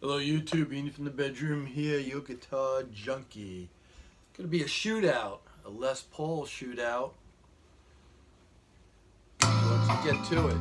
Hello YouTube, Ian from the bedroom here, your guitar junkie. Gonna be a shootout, a Les Paul shootout. So let's get to it.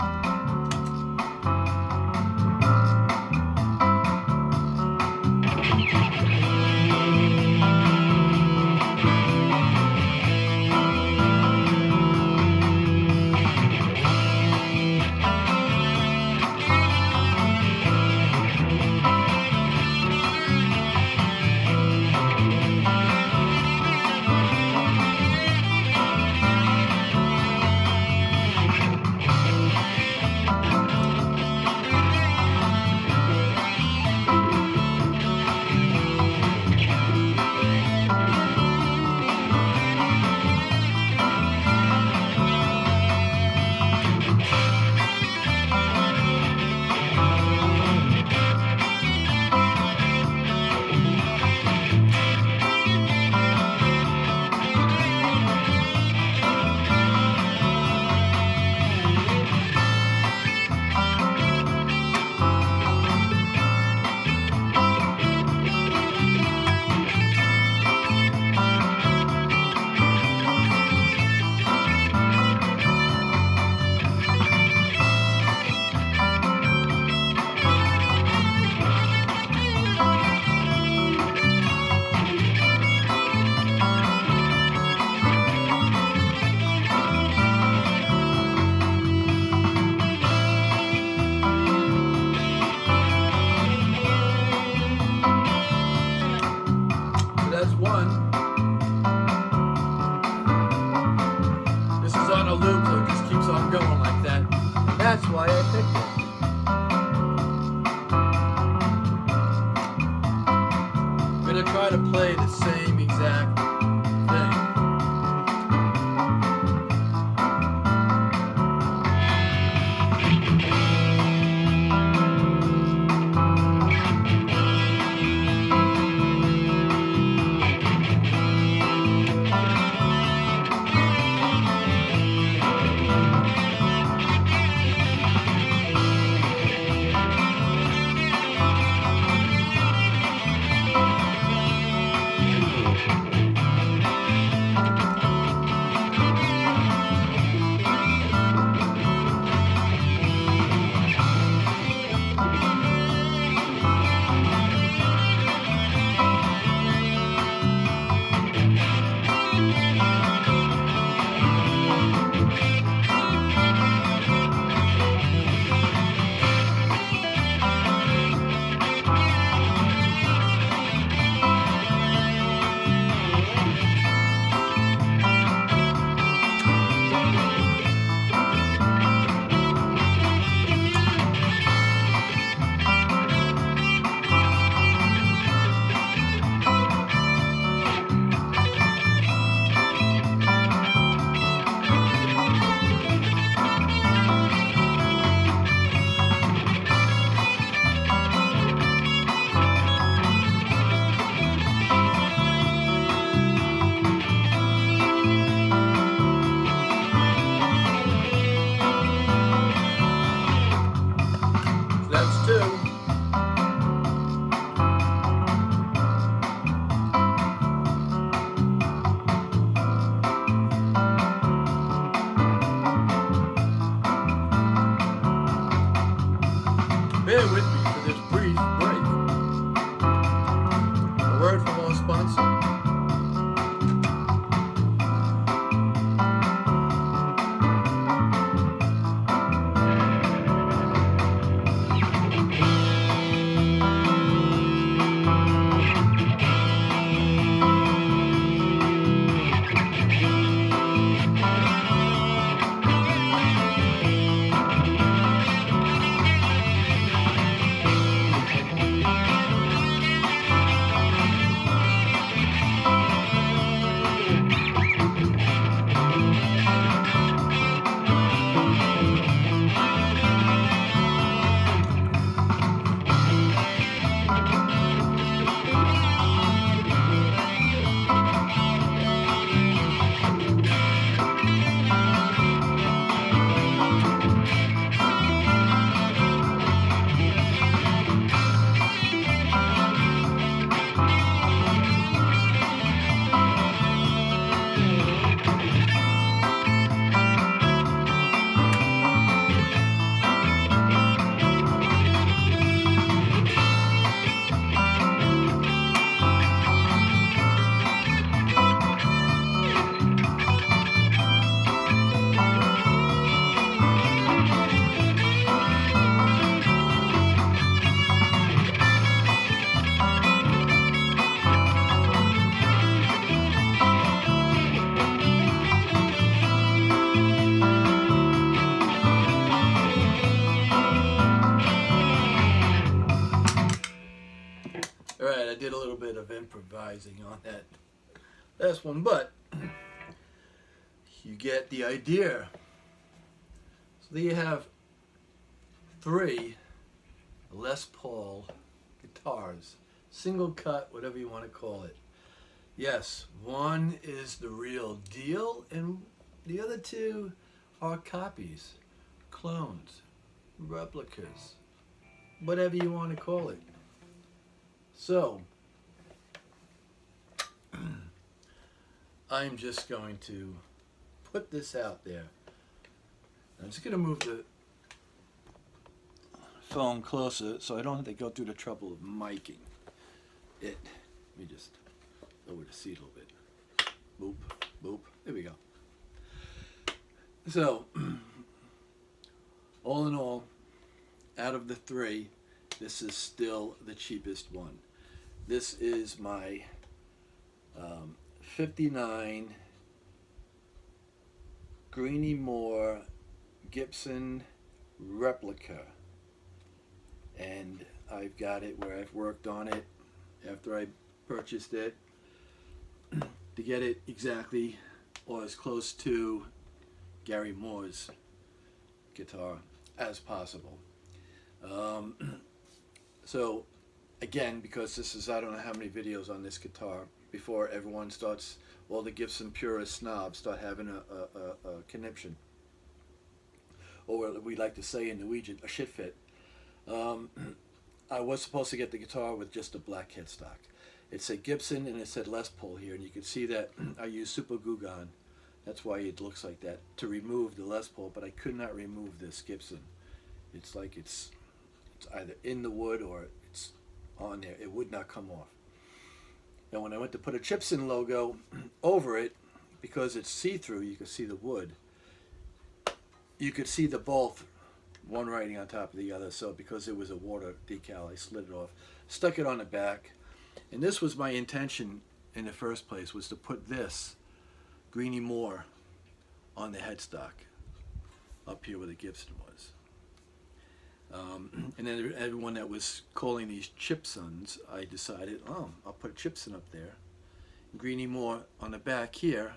That's one. This is on a loop, so it just keeps on going like that. And that's why I picked it. I'm gonna try to play the same exact thing. All right, I did a little bit of improvising on that last one, but you get the idea. So there you have 3 Les Paul guitars, single cut, whatever you want to call it. Yes, one is the real deal, and the other 2 are copies, clones, replicas, whatever you want to call it. So, I'm just going to put this out there. I'm just going to move the phone closer so I don't have to go through the trouble of miking it. Let me just lower the seat a little bit. Boop, boop. There we go. So, all in all, out of the 3, this is still the cheapest one. This is my 59 Greeny Moore Gibson replica, and I've got it where I've worked on it after I purchased it to get it exactly or as close to Gary Moore's guitar as possible. So again, because this is, I don't know how many videos on this guitar before everyone starts, all the Gibson purist snobs start having a conniption, or what we like to say in Norwegian, a shit fit. I was supposed to get the guitar with just a black headstock. It said Gibson and it said Les Paul here, and you can see that I used super glue gun. That's why it looks like that, to remove the Les Paul, but I could not remove this Gibson. It's like it's either in the wood or it's on there. It would not come off. Now when I went to put a Chibson logo over it, because it's see-through, you can see the wood. You could see the both, one writing on top of the other, so because it was a water decal, I slid it off, stuck it on the back, and this was my intention in the first place, was to put this Greeny Moore on the headstock up here where the Gibson was. And then everyone that was calling these Chibsons, I decided, oh, I'll put Chibson up there, Greeny Moore on the back here,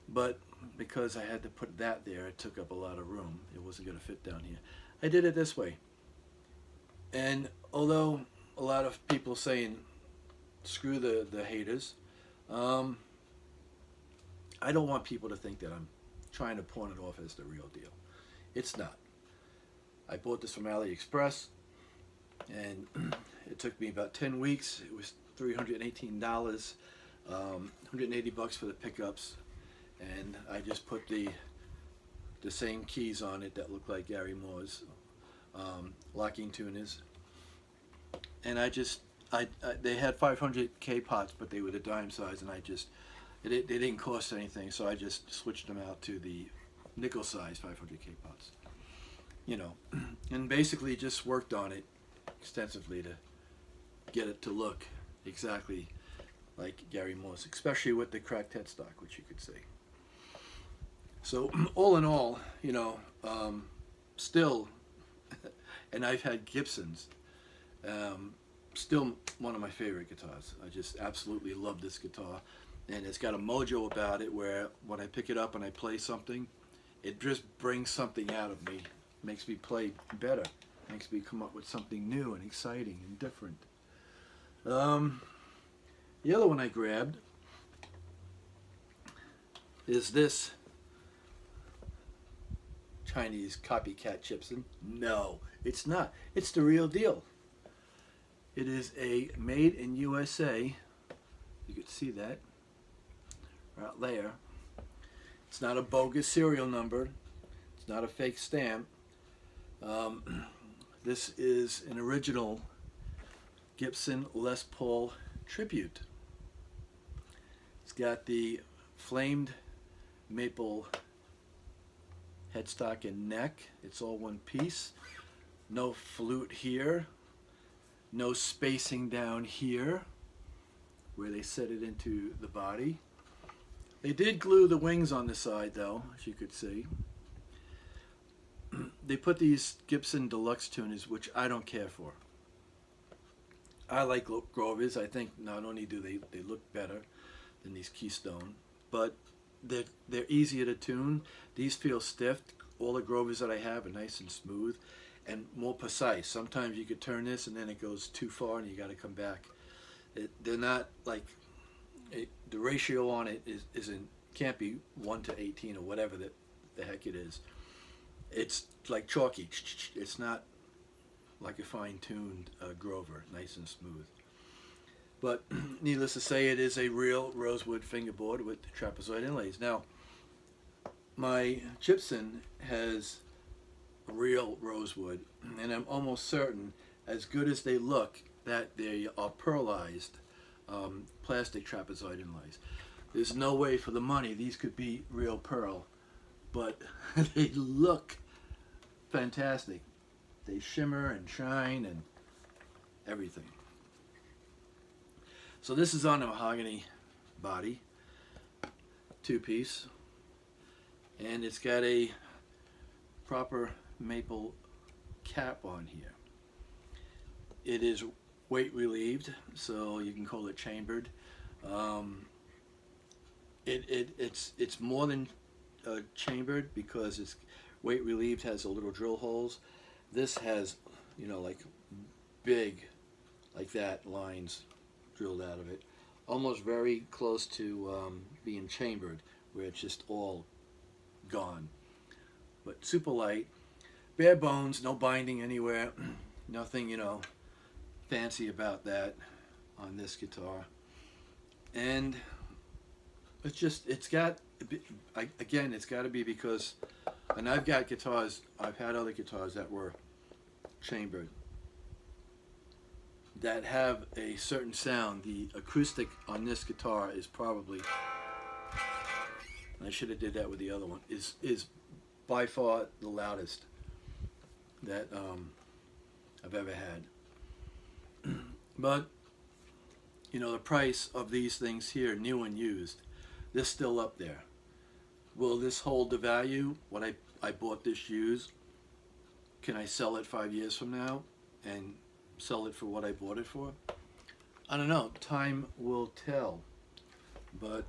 but because I had to put that there, it took up a lot of room. It wasn't going to fit down here. I did it this way. And although a lot of people saying, screw the haters, I don't want people to think that I'm trying to pawn it off as the real deal. It's not. I bought this from AliExpress, and it took me about 10 weeks. It was $318, $180 for the pickups, and I just put the same keys on it that look like Gary Moore's locking tuners, and they had 500 K pots, but they were the dime size, and they didn't cost anything, so I just switched them out to the nickel size 500 K pots, you know, and basically just worked on it extensively to get it to look exactly like Gary Moore's, especially with the cracked headstock, which you could see. So all in all, you know, still, and I've had Gibsons, still one of my favorite guitars. I just absolutely love this guitar, and it's got a mojo about it where when I pick it up and I play something, it just brings something out of me, makes me play better, makes me come up with something new and exciting and different. The other one I grabbed is this Chinese copycat Chibson. No, it's not. It's the real deal. It is a made in USA. You can see that right there. It's not a bogus serial number. It's not a fake stamp. This is an original Gibson Les Paul tribute. It's got the flamed maple headstock and neck. It's all one piece. No flute here. No spacing down here where they set it into the body. They did glue the wings on the side though, as you could see. They put these Gibson Deluxe tuners, which I don't care for. I like Grovers. I think not only do they look better than these Keystone, but they're easier to tune. These feel stiff. All the Grovers that I have are nice and smooth and more precise. Sometimes you could turn this and then it goes too far and you got to come back. They're not like the ratio on it isn't can't be 1 to 18 or whatever the heck it is. It's like chalky. It's not like a fine-tuned Grover, nice and smooth. But needless to say, it is a real rosewood fingerboard with trapezoid inlays. Now, my Chibson has real rosewood, and I'm almost certain, as good as they look, that they are pearlized plastic trapezoid inlays. There's no way for the money these could be real pearl, but they look fantastic. They shimmer and shine and everything. So this is on a mahogany body, two-piece, and it's got a proper maple cap on here. It is weight relieved, so you can call it chambered. It's more than chambered because it's weight relieved, has a little drill holes. This has, like big, like that, lines drilled out of it. Almost very close to being chambered, where it's just all gone. But super light, bare bones, no binding anywhere. Nothing, fancy about that on this guitar. And it's got to be because, and I've had other guitars that were chambered that have a certain sound. The acoustic on this guitar is probably, and I should have did that with the other one, is by far the loudest that I've ever had. But the price of these things here, new and used, they're still up there. Will this hold the value when I bought this used? Can I sell it 5 years from now and sell it for what I bought it for? I don't know. Time will tell. But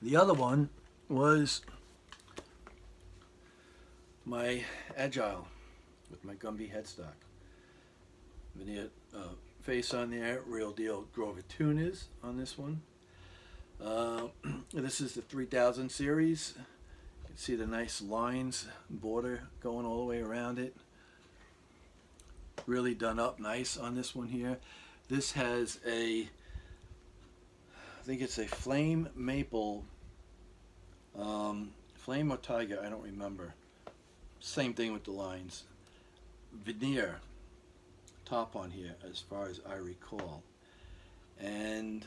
the other one was my Agile with my Gumby headstock. Veneer face on there, real deal Grover tuners on this one. This is the 3000 series. You can see the nice lines, border going all the way around it. Really done up nice on this one here. This has I think it's a flame maple, flame or tiger, I don't remember. Same thing with the lines. Veneer top on here as far as I recall. And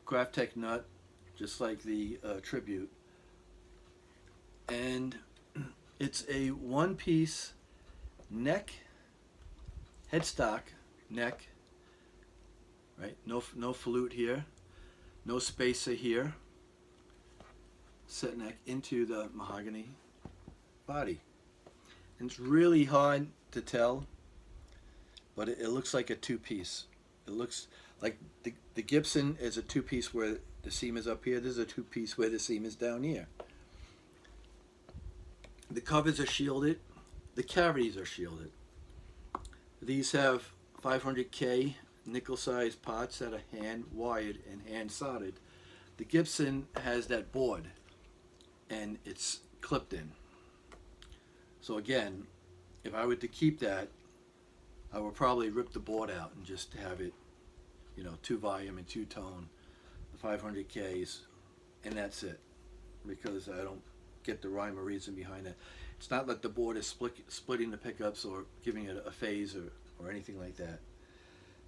Graphtec nut, just like the Tribute. And it's a one-piece neck, headstock neck, right? No flute here, no spacer here. Set neck into the mahogany body. And it's really hard to tell, but it looks like a two-piece. It looks like the Gibson is a two-piece where the seam is up here. This is a two-piece where the seam is down here. The covers are shielded. The cavities are shielded. These have 500K nickel-sized pots that are hand-wired and hand-soldered. The Gibson has that board, and it's clipped in. So again, if I were to keep that, I would probably rip the board out and just have it, 2 volume and 2 tone, the 500Ks, and that's it. Because I don't get the rhyme or reason behind it. It's not like the board is splitting the pickups or giving it a phase or anything like that.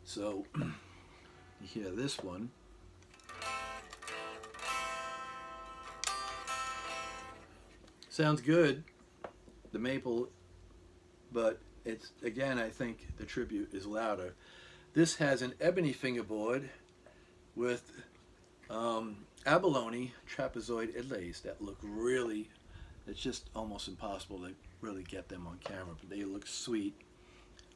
So, you hear this one. Sounds good, the maple, but it's, again, I think the Tribute is louder. This has an ebony fingerboard with abalone trapezoid inlays that look really, it's just almost impossible. They really get them on camera, but they look sweet.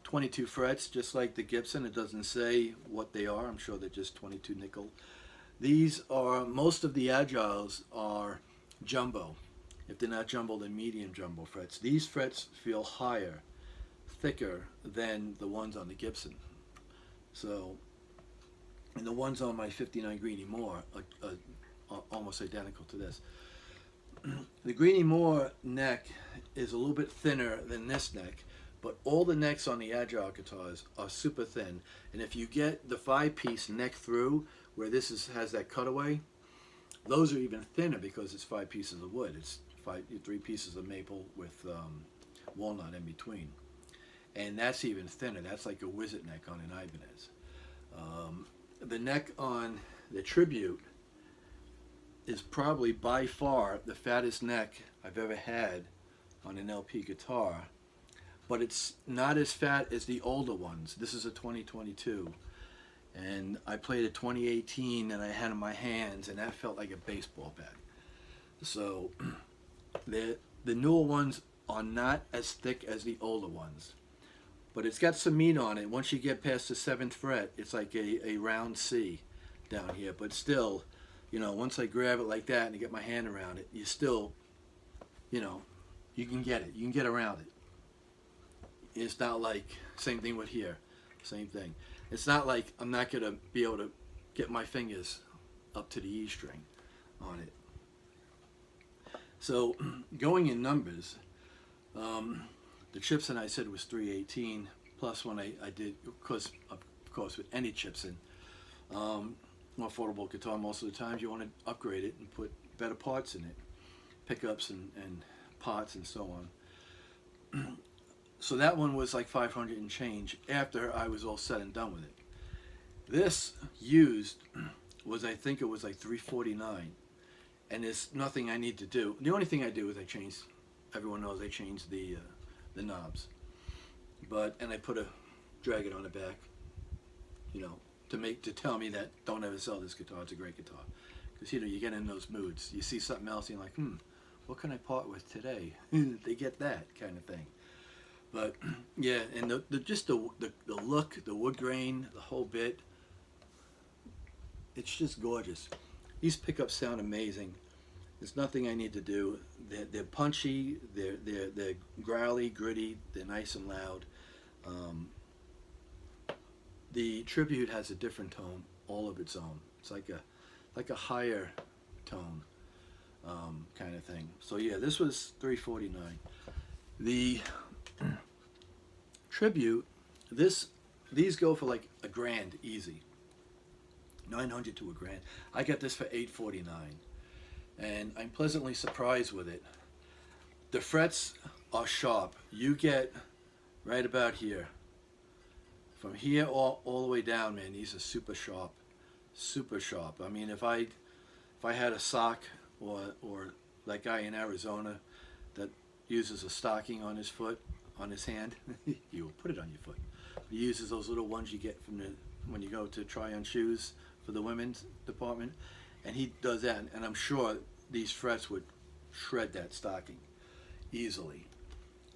22 frets, just like the Gibson. It doesn't say what they are. I'm sure they're just 22 nickel. These are, most of the Agiles are jumbo. If they're not jumbo, they're medium jumbo frets. These frets feel higher, thicker than the ones on the Gibson. So, and the ones on my 59 Greeny Moore are almost identical to this. The Greeny Moore neck is a little bit thinner than this neck, but all the necks on the Agile guitars are super thin. And if you get the 5-piece neck through, where this has that cutaway, those are even thinner because it's 5 pieces of wood. It's 3 pieces of maple with walnut in between. And that's even thinner. That's like a wizard neck on an Ibanez. The neck on the Tribute is probably by far the fattest neck I've ever had on an LP guitar, but it's not as fat as the older ones. This is a 2022, and I played a 2018 and I had it in my hands, and that felt like a baseball bat. So the newer ones are not as thick as the older ones, but it's got some meat on it. Once you get past the 7th fret, it's like a round C down here, but still, you know, once I grab it like that and I get my hand around it, you still, you know, you can get it. You can get around it. It's not like, same thing with here, same thing. It's not like I'm not going to be able to get my fingers up to the E string on it. So going in numbers, the Chibson I said was 318, plus when I did, of course with any Chibson, more affordable guitar, most of the times you want to upgrade it and put better parts in it, pickups and pots and so on. So that one was like 500 and change after I was all said and done with it. This used was, I think it was like 349, and there's nothing I need to do. The only thing I do is I change, everyone knows I change the knobs, and I drag it on the back, you know, to tell me that don't ever sell this guitar, it's a great guitar. Because, you know, you get in those moods, you see something else and you're like, what can I part with today? They get that kind of thing. But yeah, and the look, the wood grain, the whole bit, it's just gorgeous. These pickups sound amazing. There's nothing I need to do. They're punchy, they're growly, gritty, they're nice and loud. The Tribute has a different tone, all of its own. It's like a higher tone kind of thing. So yeah, this was 349. The Tribute, these go for like $1,000 easy, 900 to $1,000. I got this for $849, and I'm pleasantly surprised with it. The frets are sharp. You get right about here. From here all the way down, man, these are super sharp, super sharp. I mean, if I had a sock or that guy in Arizona that uses a stocking on his foot, on his hand, you will put it on your foot. He uses those little ones you get from when you go to try on shoes for the women's department, and he does that, and I'm sure these frets would shred that stocking easily.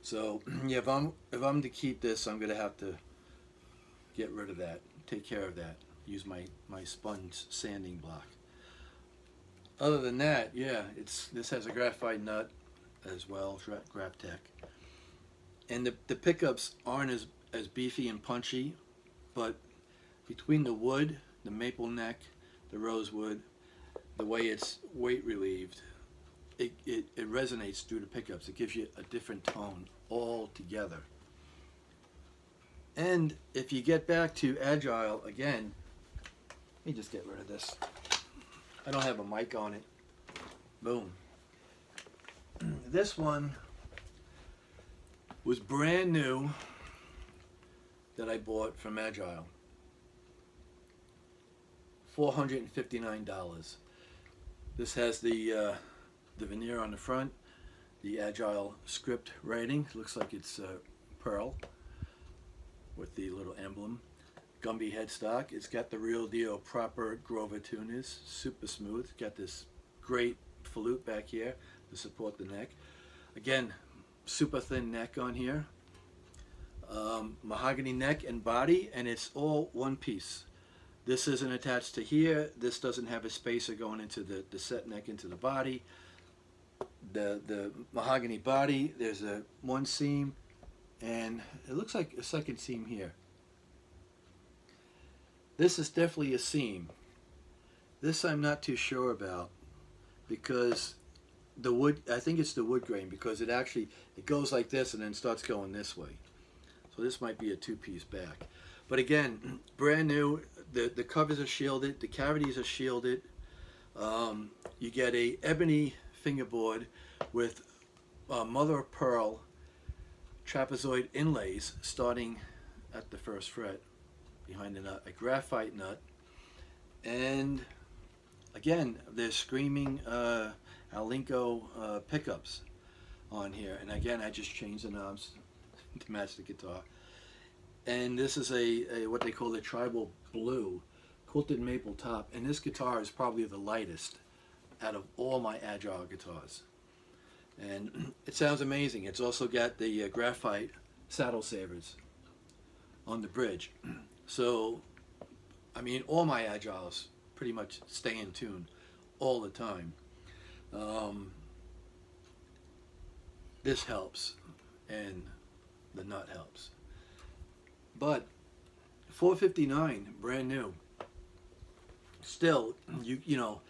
So yeah, if I'm to keep this, I'm gonna have to get rid of that, take care of that, use my sponge sanding block. Other than that, yeah, this has a graphite nut as well, Graptec. And the pickups aren't as beefy and punchy, but between the wood, the maple neck, the rosewood, the way it's weight relieved, it resonates through the pickups. It gives you a different tone altogether. And if you get back to Agile again, let me just get rid of this. I don't have a mic on it. Boom. This one was brand new that I bought from Agile. $459. This has the veneer on the front, the Agile script writing. Looks like it's pearl with the little emblem. Gumby headstock. It's got the real deal proper Grover tuners, super smooth. It's got this great flute back here to support the neck. Again, super thin neck on here, mahogany neck and body, and it's all one piece. This isn't attached to here. This doesn't have a spacer going into the set neck into the body. The mahogany body, there's a one seam, and it looks like a second seam here. This is definitely a seam. This I'm not too sure about, because the wood, I think it's the wood grain, because it goes like this and then starts going this way. So this might be a two-piece back. But again, brand new. The covers are shielded. The cavities are shielded. You get a ebony fingerboard with mother of pearl trapezoid inlays starting at the first fret behind the nut. A graphite nut. And again, there's screaming Alinco pickups on here. And again, I just changed the knobs to match the guitar. And this is a what they call the tribal blue quilted maple top, and this guitar is probably the lightest out of all my Agile guitars, and it sounds amazing. It's also got the graphite saddle savers on the bridge, so I mean all my Agiles pretty much stay in tune all the time. This helps, and the nut helps. But $459, brand new. Still, you know,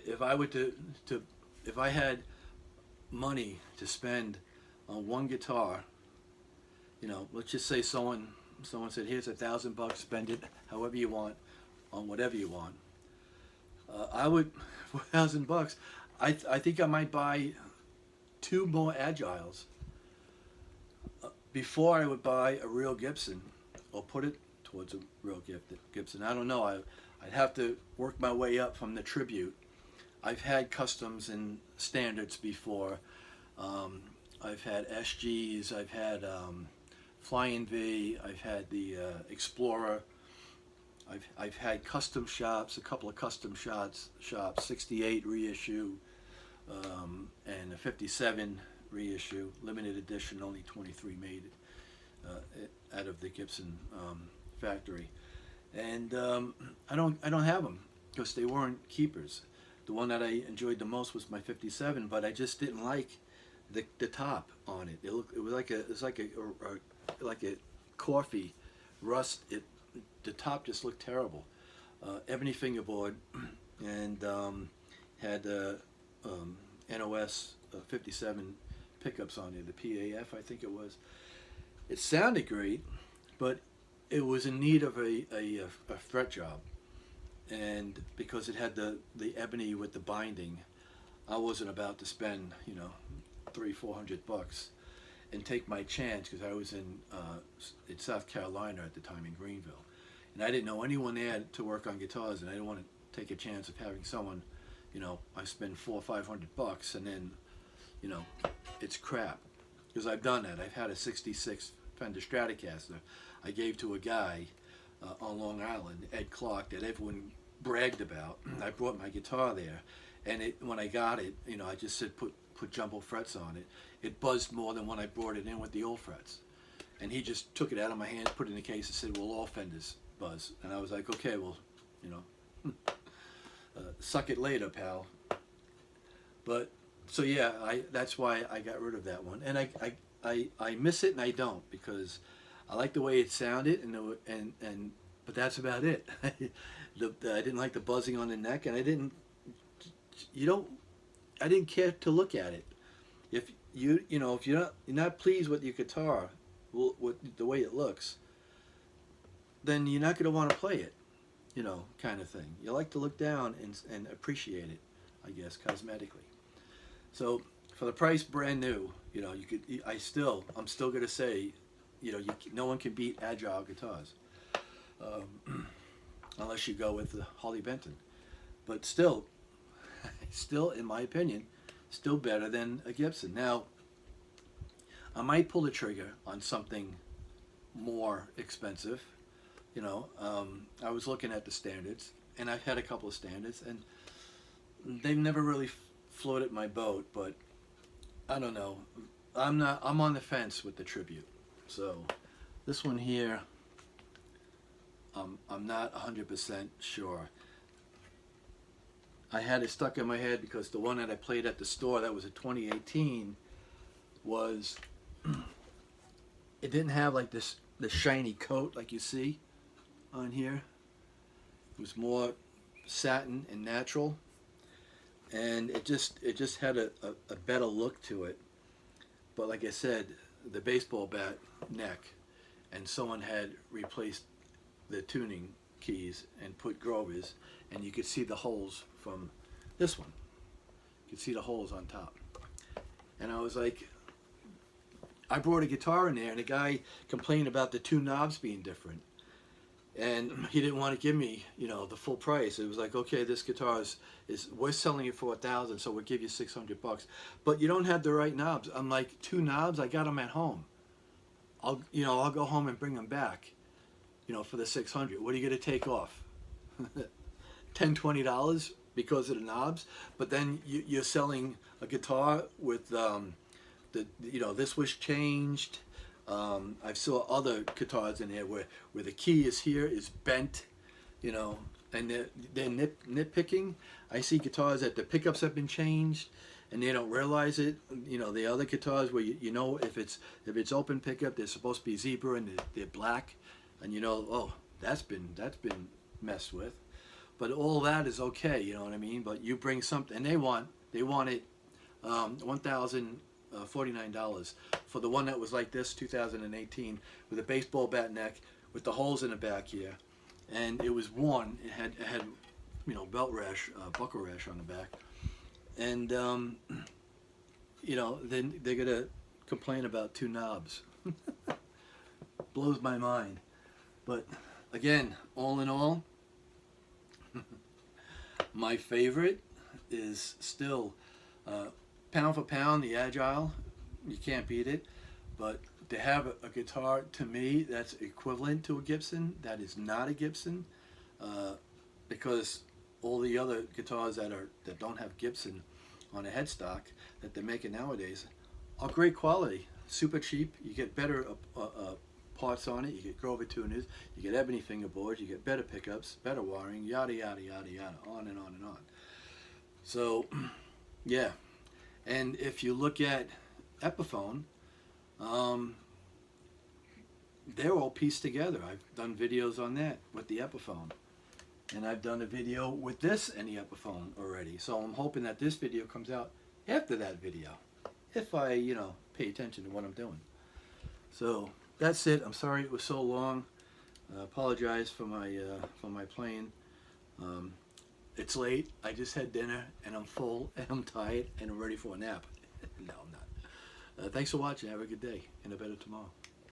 if I were if I had money to spend on one guitar, you know, let's just say someone said, here's $1,000, spend it however you want on whatever you want. I would, for $1,000, I think I might buy 2 more Agiles before I would buy a real Gibson, or put it towards a real Gibson. I don't know. I'd have to work my way up from the tribute. I've had customs and standards before. I've had SGs. I've had Flying V. I've had the Explorer. I've had custom shops, a couple of custom shops, 68 reissue, and a 57 reissue, limited edition, only 23 made out of the Gibson factory, and I don't have them because they weren't keepers. The one that I enjoyed the most was my 57, but I just didn't like the top on it. It was like a coffee rust. The top just looked terrible. Ebony fingerboard, and had NOS 57 pickups on it, the PAF I think it was. It sounded great, but it was in need of a fret job, and because it had the ebony with the binding, I wasn't about to spend, you know, $300-400 and take my chance, because I was in South Carolina at the time, in Greenville, and I didn't know anyone there to work on guitars, and I didn't want to take a chance of having someone, you know, I spend $400-500 and then, you know, it's crap. Because I've done that. I've had a 66 Fender Stratocaster I gave to a guy on Long Island, Ed Clark, that everyone bragged about. I brought my guitar there, and when I got it, you know, I just said put jumbo frets on it. It buzzed more than when I brought it in with the old frets. And he just took it out of my hands, put it in the case, and said, well, all Fenders buzz. And I was like, okay, well, you know, suck it later, pal. But so yeah, that's why I got rid of that one, and I miss it, and I don't, because I like the way it sounded, and but that's about it. I didn't like the buzzing on the neck, and I didn't care to look at it. If you know, if you're not pleased with your guitar, with the way it looks, then you're not going to want to play it, you know, kind of thing. You like to look down and appreciate it, I guess, cosmetically. So for the price, brand new, you know, I'm still going to say, you know, no one can beat Agile guitars, unless you go with the Harley Benton. But still, in my opinion, still better than a Gibson. Now, I might pull the trigger on something more expensive. You know, I was looking at the standards, and I've had a couple of standards, and they've never really floated my boat, but I don't know. I'm on the fence with the tribute. So this one here, I'm not 100% sure. I had it stuck in my head because the one that I played at the store, that was a 2018, was it didn't have like the shiny coat like you see on here. It was more satin and natural, and it just had a better look to it. But like I said, the baseball bat neck, and someone had replaced the tuning keys and put Grovers, and you could see the holes from this one. You could see the holes on top. And I was like, I brought a guitar in there, and the guy complained about the two knobs being different. And he didn't want to give me, you know, the full price. It was like, okay, this guitar is we're selling it for $1,000, so we'll give you $600. But you don't have the right knobs. I'm like, two knobs? I got them at home. I'll go home and bring them back, you know, for the $600. What are you going to take off? $10, $20 because of the knobs? But then you're selling a guitar with this was changed. I saw other guitars in there where the key is here is bent, you know, and they're nitpicking. I see guitars that the pickups have been changed and they don't realize it. You know, the other guitars where you know if it's open pickup, they're supposed to be zebra and they're black, and you know, oh, that's been messed with. But all that is okay, you know what I mean? But you bring something, and they want it $1,049 for the one that was like this, 2018, with a baseball bat neck with the holes in the back here, and it was worn. It had you know, belt rash, buckle rash on the back, and you know, then they're gonna complain about two knobs. Blows my mind. But again, all in all, my favorite is still pound for pound the Agile. You can't beat it. But to have a guitar, to me, that's equivalent to a Gibson. That is not a Gibson, because all the other guitars that don't have Gibson on a headstock that they're making nowadays are great quality, super cheap. You get better parts on it. You get Grover tuners, you get ebony fingerboards, you get better pickups, better wiring, yada yada yada yada, on and on and on. So, yeah. And if you look at Epiphone, they're all pieced together. I've done videos on that with the Epiphone, and I've done a video with this and the Epiphone already. So I'm hoping that this video comes out after that video, if I, you know, pay attention to what I'm doing. So that's it. I'm sorry it was so long. I apologize for my playing. It's late. I just had dinner and I'm full and I'm tired and I'm ready for a nap. No, I'm not. Thanks for watching. Have a good day and a better tomorrow.